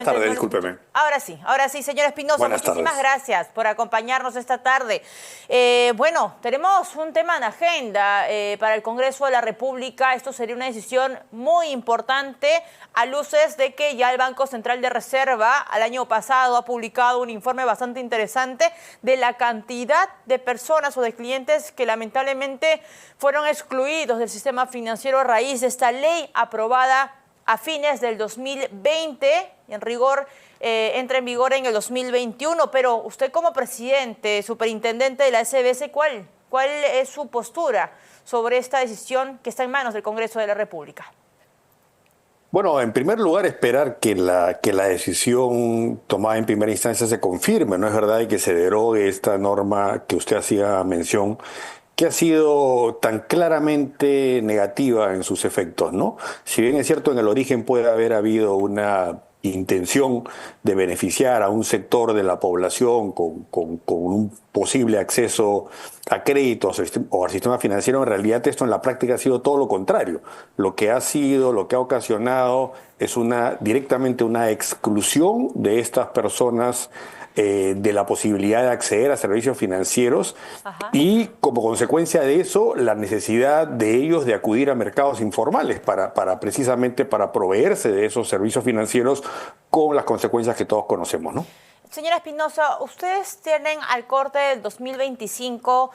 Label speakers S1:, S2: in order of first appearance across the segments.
S1: Tarde, discúlpeme.
S2: Ahora sí, señor Espinosa,
S1: Buenas
S2: muchísimas
S1: tardes.
S2: gracias por acompañarnos esta tarde. Bueno, tenemos un tema en agenda para el Congreso de la República. Esto sería una decisión muy importante a luces de que ya el Banco Central de Reserva al año pasado ha publicado un informe bastante interesante de la cantidad de personas o de clientes que lamentablemente fueron excluidos del sistema financiero a raíz de esta ley aprobada a fines del 2020, y en rigor entra en vigor en el 2021, pero usted como presidente, superintendente de la SBS, ¿cuál es su postura sobre esta decisión que está en manos del Congreso de la República?
S1: Bueno, en primer lugar, esperar que la decisión tomada en primera instancia se confirme. No es verdad y que se derogue esta norma que usted hacía mención, que ha sido tan claramente negativa en sus efectos, ¿no? Si bien es cierto, en el origen puede haber habido una intención de beneficiar a un sector de la población con un posible acceso a créditos o al sistema financiero, en realidad esto en la práctica ha sido todo lo contrario. Lo que ha ocasionado es directamente una exclusión de estas personas de la posibilidad de acceder a servicios financieros.
S2: Ajá.
S1: Y como consecuencia de eso, la necesidad de ellos de acudir a mercados informales precisamente para proveerse de esos servicios financieros con las consecuencias que todos conocemos, ¿no?
S2: Señora Espinosa, ustedes tienen al corte del 2025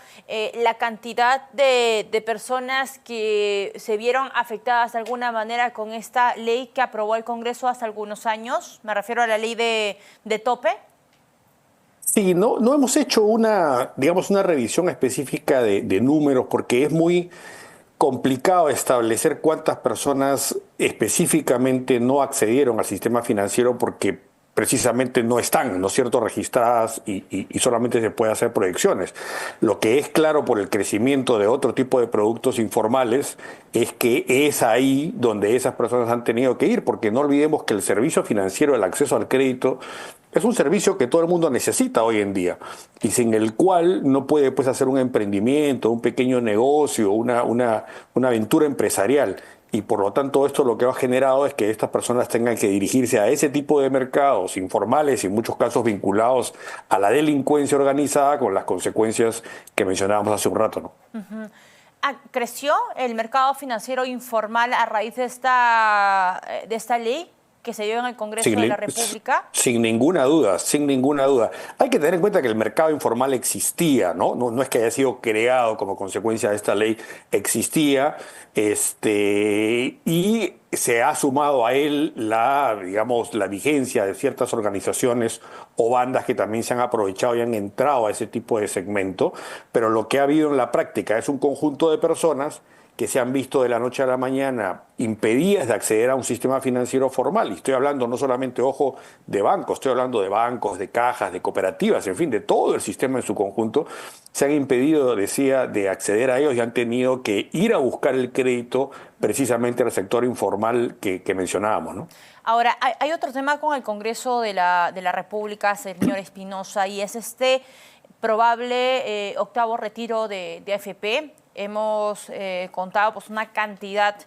S2: la cantidad de personas que se vieron afectadas de alguna manera con esta ley que aprobó el Congreso hace algunos años. Me refiero a la ley de tope.
S1: Sí, no hemos hecho una revisión específica de números porque es muy complicado establecer cuántas personas específicamente no accedieron al sistema financiero porque precisamente no están, ¿no es cierto?, registradas y solamente se puede hacer proyecciones. Lo que es claro por el crecimiento de otro tipo de productos informales es que es ahí donde esas personas han tenido que ir, porque no olvidemos que el servicio financiero, el acceso al crédito, es un servicio que todo el mundo necesita hoy en día y sin el cual no puede pues, hacer un emprendimiento, un pequeño negocio, una aventura empresarial. Y por lo tanto esto lo que ha generado es que estas personas tengan que dirigirse a ese tipo de mercados informales y en muchos casos vinculados a la delincuencia organizada con las consecuencias que mencionábamos hace un rato, ¿no?
S2: ¿Creció el mercado financiero informal a raíz de esta ley que se dio en el Congreso de la República?
S1: Sin ninguna duda, sin ninguna duda. Hay que tener en cuenta que el mercado informal existía, ¿no? No es que haya sido creado como consecuencia de esta ley, existía, y se ha sumado a él la vigencia de ciertas organizaciones o bandas que también se han aprovechado y han entrado a ese tipo de segmento, pero lo que ha habido en la práctica es un conjunto de personas que se han visto de la noche a la mañana impedidas de acceder a un sistema financiero formal. Y estoy hablando no solamente, ojo, de bancos, estoy hablando de bancos, de cajas, de cooperativas, en fin, de todo el sistema en su conjunto. Se han impedido, decía, de acceder a ellos y han tenido que ir a buscar el crédito precisamente al sector informal que mencionábamos, ¿no?
S2: Ahora, hay otro tema con el Congreso de la República, señor Espinosa, y es este probable octavo retiro de AFP. Hemos contado pues, una cantidad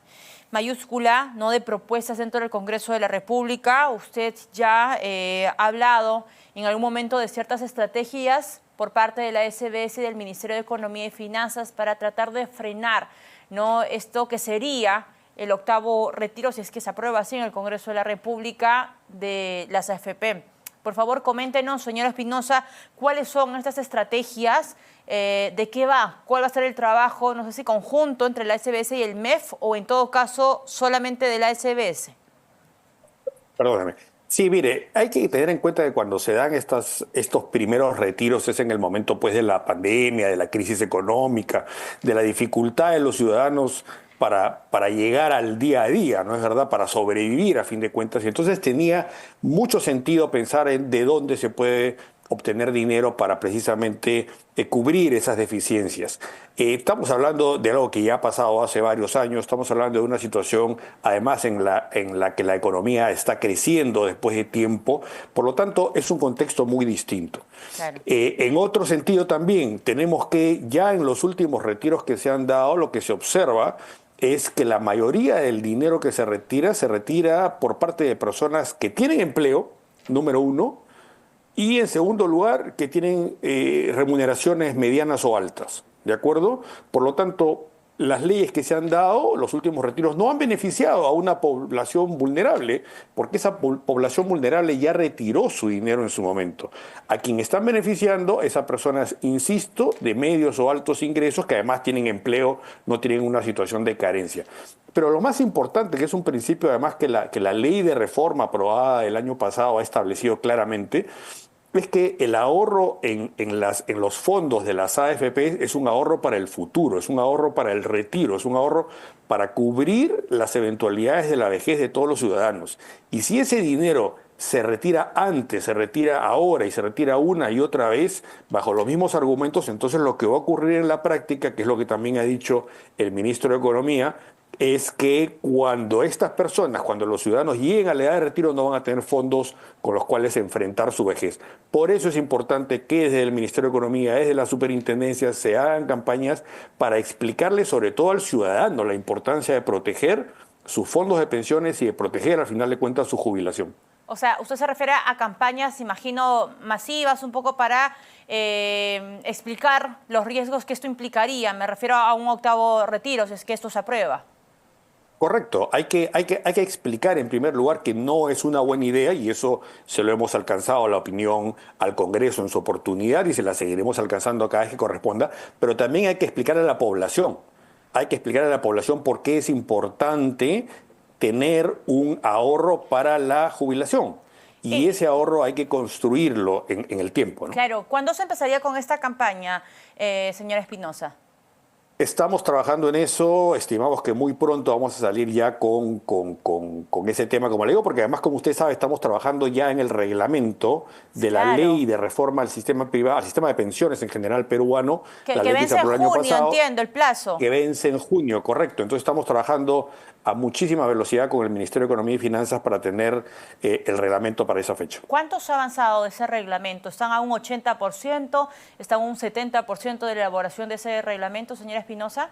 S2: mayúscula, ¿no?, de propuestas dentro del Congreso de la República. Usted ya ha hablado en algún momento de ciertas estrategias por parte de la SBS y del Ministerio de Economía y Finanzas para tratar de frenar, ¿no?, esto que sería el octavo retiro, si es que se aprueba así en el Congreso de la República, de las AFP. Por favor, coméntenos, señora Espinosa, cuáles son estas estrategias, de qué va, cuál va a ser el trabajo, no sé si conjunto entre la SBS y el MEF o en todo caso solamente de la SBS.
S1: Perdóname. Sí, mire, hay que tener en cuenta que cuando se dan estos primeros retiros es en el momento pues de la pandemia, de la crisis económica, de la dificultad de los ciudadanos para llegar al día a día, ¿no es verdad?, para sobrevivir a fin de cuentas. Y entonces tenía mucho sentido pensar en de dónde se puede obtener dinero para precisamente cubrir esas deficiencias. Estamos hablando de algo que ya ha pasado hace varios años, estamos hablando de una situación además en la que la economía está creciendo después de tiempo, por lo tanto es un contexto muy distinto.
S2: Claro.
S1: En otro sentido también tenemos que ya en los últimos retiros que se han dado, lo que se observa es que la mayoría del dinero que se retira por parte de personas que tienen empleo, número uno, y en segundo lugar, que tienen remuneraciones medianas o altas, ¿de acuerdo? Por lo tanto, las leyes que se han dado, los últimos retiros, no han beneficiado a una población vulnerable, porque esa población vulnerable ya retiró su dinero en su momento. A quien están beneficiando, esas personas, insisto, de medios o altos ingresos, que además tienen empleo, no tienen una situación de carencia. Pero lo más importante, que es un principio además que la ley de reforma aprobada el año pasado ha establecido claramente, es que el ahorro en los fondos de las AFP es un ahorro para el futuro, es un ahorro para el retiro, es un ahorro para cubrir las eventualidades de la vejez de todos los ciudadanos. Y si ese dinero se retira antes, se retira ahora y se retira una y otra vez bajo los mismos argumentos, entonces lo que va a ocurrir en la práctica, que es lo que también ha dicho el ministro de Economía, es que cuando estas personas, cuando los ciudadanos lleguen a la edad de retiro, no van a tener fondos con los cuales enfrentar su vejez. Por eso es importante que desde el Ministerio de Economía, desde la superintendencia, se hagan campañas para explicarle sobre todo al ciudadano la importancia de proteger sus fondos de pensiones y de proteger al final de cuentas su jubilación.
S2: O sea, usted se refiere a campañas, imagino, masivas, un poco para explicar los riesgos que esto implicaría. Me refiero a un octavo retiro, si es que esto se aprueba.
S1: Correcto, hay que explicar en primer lugar que no es una buena idea y eso se lo hemos alcanzado la opinión al Congreso en su oportunidad y se la seguiremos alcanzando cada vez que corresponda, pero también hay que explicar a la población, hay que explicar a la población por qué es importante tener un ahorro para la jubilación y
S2: Eh,
S1: ese ahorro hay que construirlo en el tiempo, ¿no?
S2: claro, ¿cuándo se empezaría con esta campaña, señora Espinosa?
S1: Estamos trabajando en eso, estimamos que muy pronto vamos a salir ya con ese tema, como le digo, porque además, como usted sabe, estamos trabajando ya en el reglamento de la
S2: Claro,
S1: ley de reforma al sistema privado, al sistema de pensiones en general peruano, la
S2: que
S1: ley que se
S2: vence en
S1: aprobó el año
S2: junio,
S1: pasado,
S2: entiendo, el plazo.
S1: que vence en junio, correcto. Entonces estamos trabajando a muchísima velocidad con el Ministerio de Economía y Finanzas para tener el reglamento para esa fecha.
S2: ¿Cuánto se ha avanzado ese reglamento? ¿Están a un 80%? ¿Están a un 70% de la elaboración de ese reglamento, señora Espinosa?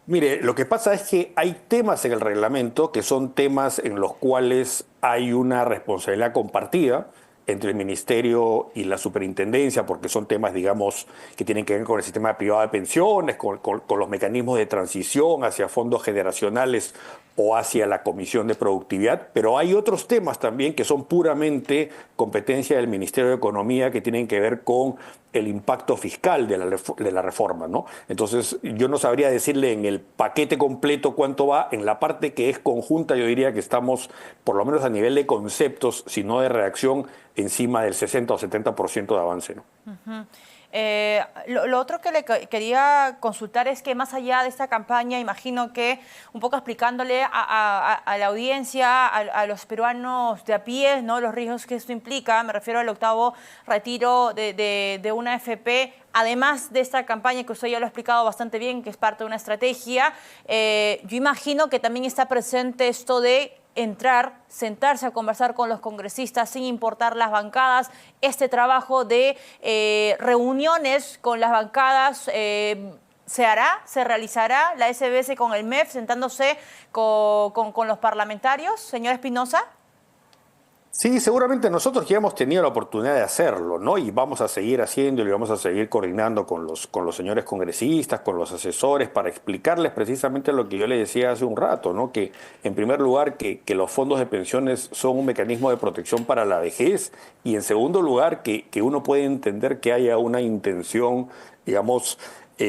S1: Mire, lo que pasa es que hay temas en el reglamento que son temas en los cuales hay una responsabilidad compartida entre el ministerio y la superintendencia, porque son temas, digamos, que tienen que ver con el sistema privado de pensiones, con los mecanismos de transición hacia fondos generacionales o hacia la Comisión de Productividad, pero hay otros temas también que son puramente competencia del Ministerio de Economía que tienen que ver con el impacto fiscal de la reforma, ¿no? Entonces, yo no sabría decirle en el paquete completo cuánto va, en la parte que es conjunta, yo diría que estamos, por lo menos a nivel de conceptos, si no de redacción, encima del 60 o 70% de avance, ¿no?
S2: Lo otro que quería consultar es que más allá de esta campaña, imagino que un poco explicándole a la audiencia, a los peruanos de a pie, ¿no? Los riesgos que esto implica, me refiero al octavo retiro de una AFP, además de esta campaña que usted ya lo ha explicado bastante bien, que es parte de una estrategia, yo imagino que también está presente esto de entrar, sentarse a conversar con los congresistas sin importar las bancadas, este trabajo de reuniones con las bancadas, ¿se hará? ¿Se realizará la SBS con el MEF sentándose con los parlamentarios, señor Espinosa?
S1: Sí, seguramente nosotros ya hemos tenido la oportunidad de hacerlo, ¿no? Y vamos a seguir haciéndolo y vamos a seguir coordinando con los señores congresistas, con los asesores, para explicarles precisamente lo que yo le decía hace un rato, ¿no? Que en primer lugar, que los fondos de pensiones son un mecanismo de protección para la vejez y en segundo lugar, que uno puede entender que haya una intención, digamos,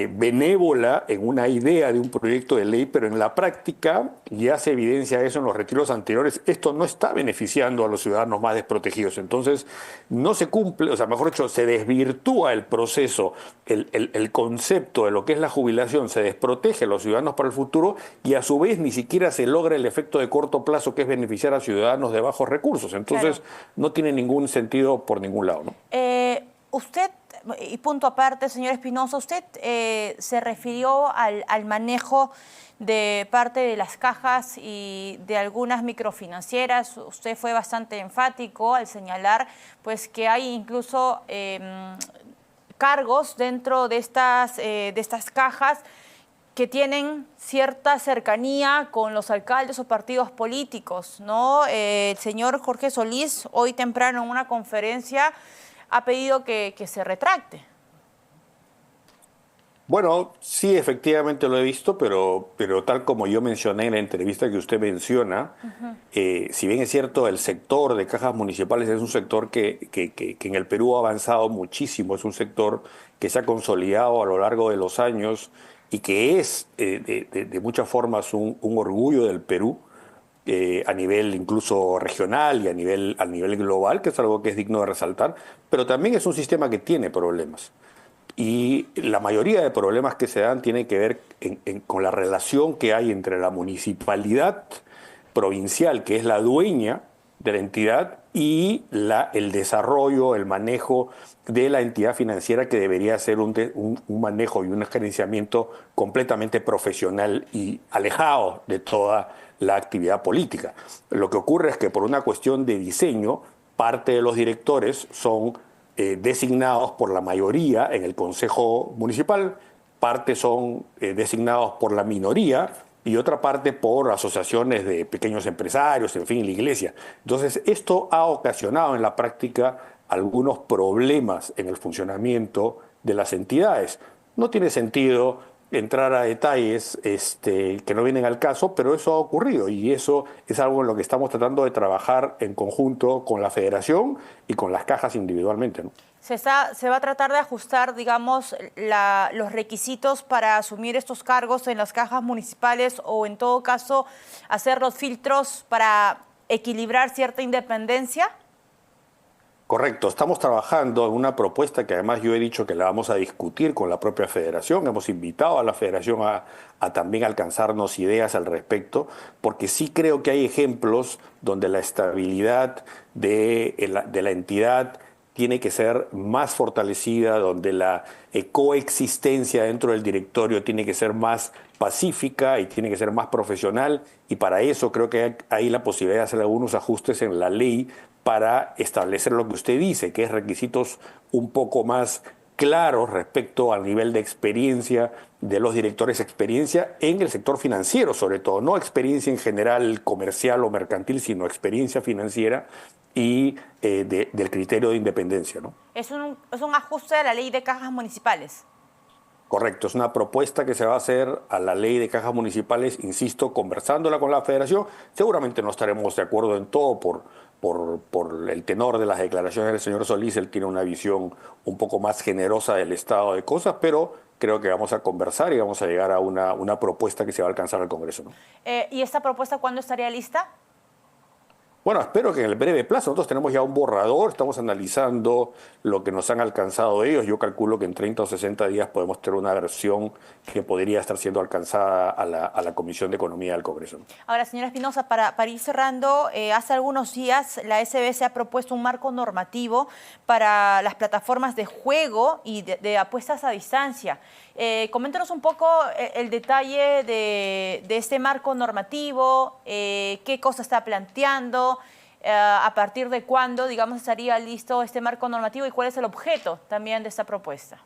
S1: benévola en una idea de un proyecto de ley, pero en la práctica ya se evidencia eso en los retiros anteriores. Esto no está beneficiando a los ciudadanos más desprotegidos. Entonces, no se cumple, o sea, mejor dicho, se desvirtúa el proceso, el concepto de lo que es la jubilación, se desprotege a los ciudadanos para el futuro y a su vez ni siquiera se logra el efecto de corto plazo que es beneficiar a ciudadanos de bajos recursos. Entonces,
S2: Claro.
S1: no tiene ningún sentido por ningún lado, ¿no?
S2: Usted, y punto aparte, señor Espinosa, usted se refirió al manejo de parte de las cajas y de algunas microfinancieras. Usted fue bastante enfático al señalar pues, que hay incluso cargos dentro de estas cajas que tienen cierta cercanía con los alcaldes o partidos políticos, ¿no? El señor Jorge Solís, hoy temprano en una conferencia, ha pedido que se retracte.
S1: Bueno, sí, efectivamente lo he visto, pero tal como yo mencioné en la entrevista que usted menciona, si bien es cierto, el sector de cajas municipales es un sector que en el Perú ha avanzado muchísimo, es un sector que se ha consolidado a lo largo de los años y que es de muchas formas un orgullo del Perú. A nivel incluso regional y a nivel global, que es algo que es digno de resaltar, pero también es un sistema que tiene problemas. Y la mayoría de problemas que se dan tienen que ver con la relación que hay entre la municipalidad provincial, que es la dueña de la entidad, y el desarrollo, el manejo de la entidad financiera, que debería ser un manejo y un gerenciamiento completamente profesional y alejado de toda la actividad política. Lo que ocurre es que por una cuestión de diseño, parte de los directores son designados por la mayoría en el Consejo Municipal, parte son designados por la minoría y otra parte por asociaciones de pequeños empresarios, en fin, la iglesia. Entonces, esto ha ocasionado en la práctica algunos problemas en el funcionamiento de las entidades. No tiene sentido entrar a detalles que no vienen al caso, pero eso ha ocurrido y eso es algo en lo que estamos tratando de trabajar en conjunto con la federación y con las cajas individualmente, ¿no?
S2: Se va a tratar de ajustar, digamos, los requisitos para asumir estos cargos en las cajas municipales o, en todo caso, hacer los filtros para equilibrar cierta independencia.
S1: Correcto, estamos trabajando en una propuesta que además yo he dicho que la vamos a discutir con la propia federación. Hemos invitado a la federación a también alcanzarnos ideas al respecto, porque sí creo que hay ejemplos donde la estabilidad de la entidad tiene que ser más fortalecida, donde la coexistencia dentro del directorio tiene que ser más pacífica y tiene que ser más profesional, y para eso creo que hay la posibilidad de hacer algunos ajustes en la ley para establecer lo que usted dice, que es requisitos un poco más claros respecto al nivel de experiencia de los directores, experiencia en el sector financiero sobre todo, no experiencia en general comercial o mercantil, sino experiencia financiera y del criterio de independencia, ¿no?
S2: Es un ajuste de la ley de cajas municipales.
S1: Correcto, es una propuesta que se va a hacer a la ley de cajas municipales, insisto, conversándola con la federación. Seguramente no estaremos de acuerdo en todo por el tenor de las declaraciones del señor Solís. Él tiene una visión un poco más generosa del estado de cosas, pero creo que vamos a conversar y vamos a llegar a una propuesta que se va a alcanzar al Congreso, ¿no?
S2: ¿Y esta propuesta cuándo estaría lista?
S1: Bueno, espero que en el breve plazo. Nosotros tenemos ya un borrador, estamos analizando lo que nos han alcanzado ellos. Yo calculo que en 30 o 60 días podemos tener una versión que podría estar siendo alcanzada a la Comisión de Economía del Congreso.
S2: Ahora, señora Espinosa, para ir cerrando, hace algunos días la SBC ha propuesto un marco normativo para las plataformas de juego y de apuestas a distancia. Coméntanos un poco el detalle de este marco normativo, qué cosa está planteando, a partir de cuándo, digamos, estaría listo este marco normativo y cuál es el objeto también de esta propuesta.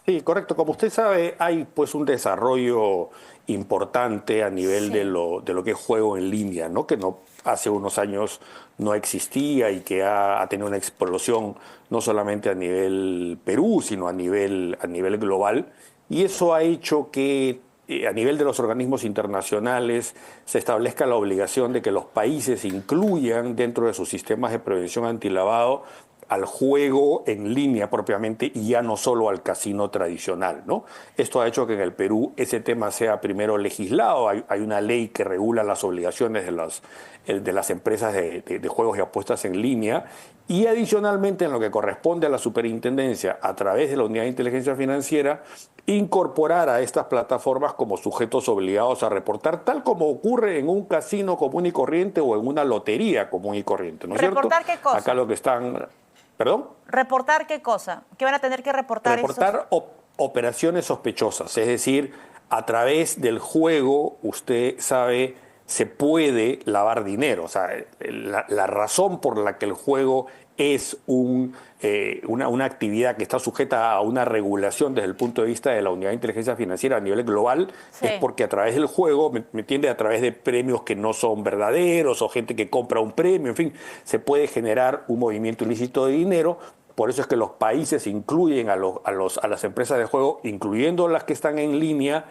S1: Sí, correcto. Como usted sabe, hay pues un desarrollo importante a nivel
S2: Sí.
S1: de lo que es juego en línea, ¿no? Que no hace unos años no existía y que ha tenido una explosión no solamente a nivel Perú, sino a nivel global. Y eso ha hecho que a nivel de los organismos internacionales se establezca la obligación de que los países incluyan dentro de sus sistemas de prevención antilavado al juego en línea propiamente y ya no solo al casino tradicional, ¿no? Esto ha hecho que en el Perú ese tema sea primero legislado. Hay una ley que regula las obligaciones de las empresas de juegos y apuestas en línea, y adicionalmente en lo que corresponde a la superintendencia a través de la unidad de inteligencia financiera, incorporar a estas plataformas como sujetos obligados a reportar, tal como ocurre en un casino común y corriente o en una lotería común y corriente, ¿no es cierto?
S2: ¿Reportar qué cosa?
S1: Acá lo que están... ¿Perdón?
S2: ¿Reportar qué cosa? ¿Qué van a tener que reportar?
S1: Reportar operaciones sospechosas, es decir, a través del juego usted sabe se puede lavar dinero. O sea, la razón por la que el juego es una actividad que está sujeta a una regulación desde el punto de vista de la Unidad de Inteligencia Financiera a nivel global, es
S2: Sí.
S1: porque a través del juego, me entiende, a través de premios que no son verdaderos o gente que compra un premio, en fin, se puede generar un movimiento ilícito de dinero. Por eso es que los países incluyen a las empresas de juego, incluyendo las que están en línea,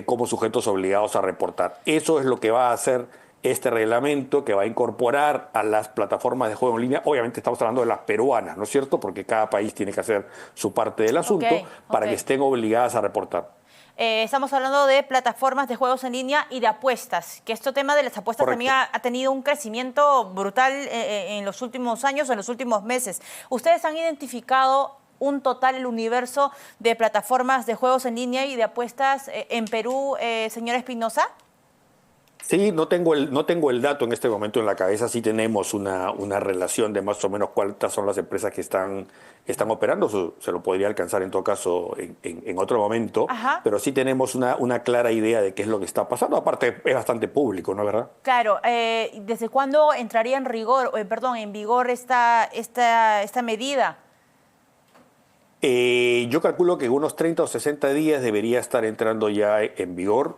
S1: como sujetos obligados a reportar. Eso es lo que va a hacer este reglamento, que va a incorporar a las plataformas de juego en línea. Obviamente estamos hablando de las peruanas, ¿no es cierto? Porque cada país tiene que hacer su parte del
S2: Ok,
S1: asunto
S2: ok.
S1: para que estén obligadas a reportar.
S2: Estamos hablando de plataformas de juegos en línea y de apuestas, que este tema de las apuestas también
S1: Correcto.
S2: ha tenido un crecimiento brutal en los últimos años, en los últimos meses. ¿Ustedes han identificado un total, el universo de plataformas de juegos en línea y de apuestas en Perú, señora Espinosa?
S1: Sí, no tengo el dato en este momento en la cabeza. Sí tenemos una relación de más o menos cuántas son las empresas que están operando. Eso se lo podría alcanzar en todo caso en otro momento,
S2: Ajá.
S1: pero sí tenemos una clara idea de qué es lo que está pasando. Aparte, es bastante público, ¿no es verdad?
S2: Claro, ¿desde cuándo entraría en rigor, perdón, en vigor esta medida?
S1: Yo calculo que en unos 30 o 60 días debería estar entrando ya en vigor,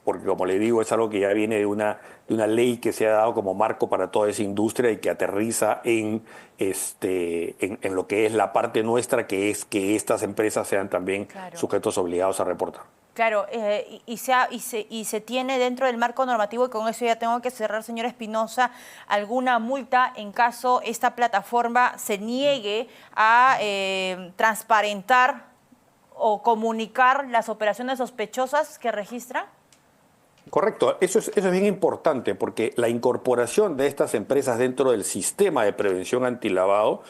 S1: porque como le digo, es algo que ya viene de una ley que se ha dado como marco para toda esa industria y que aterriza en lo que es la parte nuestra, que es que estas empresas sean también
S2: Claro.
S1: sujetos obligados a reportar.
S2: Claro, y se tiene dentro del marco normativo, y con eso ya tengo que cerrar, señora Espinosa, alguna multa en caso esta plataforma se niegue a transparentar o comunicar las operaciones sospechosas que registra.
S1: Correcto, eso es bien importante porque la incorporación de estas empresas dentro del sistema de prevención antilavado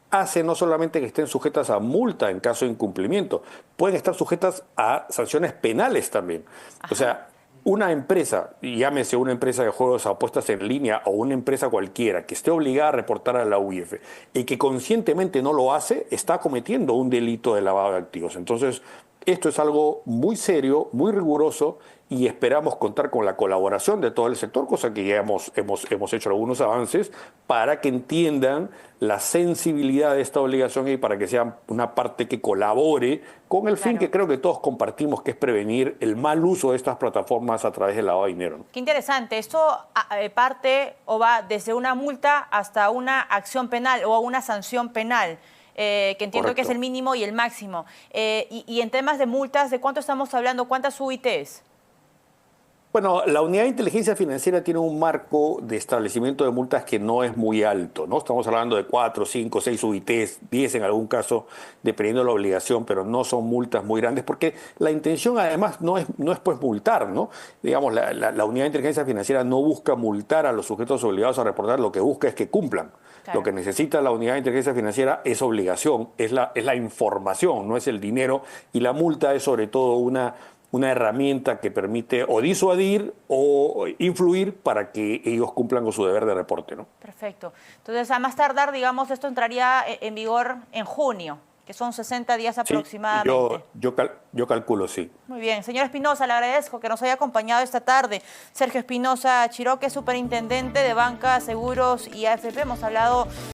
S1: hace no solamente que estén sujetas a multa en caso de incumplimiento, pueden estar sujetas a sanciones penales también. O
S2: Ajá,
S1: sea, una empresa, llámese una empresa de juegos a apuestas en línea o una empresa cualquiera que esté obligada a reportar a la UIF y que conscientemente no lo hace, está cometiendo un delito de lavado de activos. Entonces, esto es algo muy serio, muy riguroso y esperamos contar con la colaboración de todo el sector, cosa que ya hemos hecho algunos avances para que entiendan la sensibilidad de esta obligación y para que sea una parte que colabore con el fin
S2: claro.
S1: que creo que todos compartimos, que es prevenir el mal uso de estas plataformas a través del lavado de dinero, ¿no?
S2: Qué interesante. Esto parte o va desde una multa hasta una acción penal o una sanción penal, que entiendo que es el
S1: Correcto.
S2: mínimo y el máximo. Y en temas de multas, ¿de cuánto estamos hablando? ¿Cuántas UITs?
S1: Bueno, la Unidad de Inteligencia Financiera tiene un marco de establecimiento de multas que no es muy alto, ¿no? Estamos hablando de 4, 5, 6 UITs, 10 en algún caso, dependiendo de la obligación, pero no son multas muy grandes, porque la intención además no es pues multar, ¿no? Digamos, la Unidad de Inteligencia Financiera no busca multar a los sujetos obligados a reportar, lo que busca es que cumplan. Lo
S2: Claro.
S1: que necesita la Unidad de Inteligencia Financiera es obligación, es la información, no es el dinero, y la multa es sobre todo una herramienta que permite o disuadir o influir para que ellos cumplan con su deber de reporte, ¿no?
S2: Perfecto. Entonces, a más tardar, digamos, esto entraría en vigor en junio, que son 60 días
S1: Sí,
S2: aproximadamente.
S1: yo calculo, sí.
S2: Muy bien. Señor Espinosa, le agradezco que nos haya acompañado esta tarde. Sergio Espinosa Chiroque, superintendente de Banca, Seguros y AFP. Hemos hablado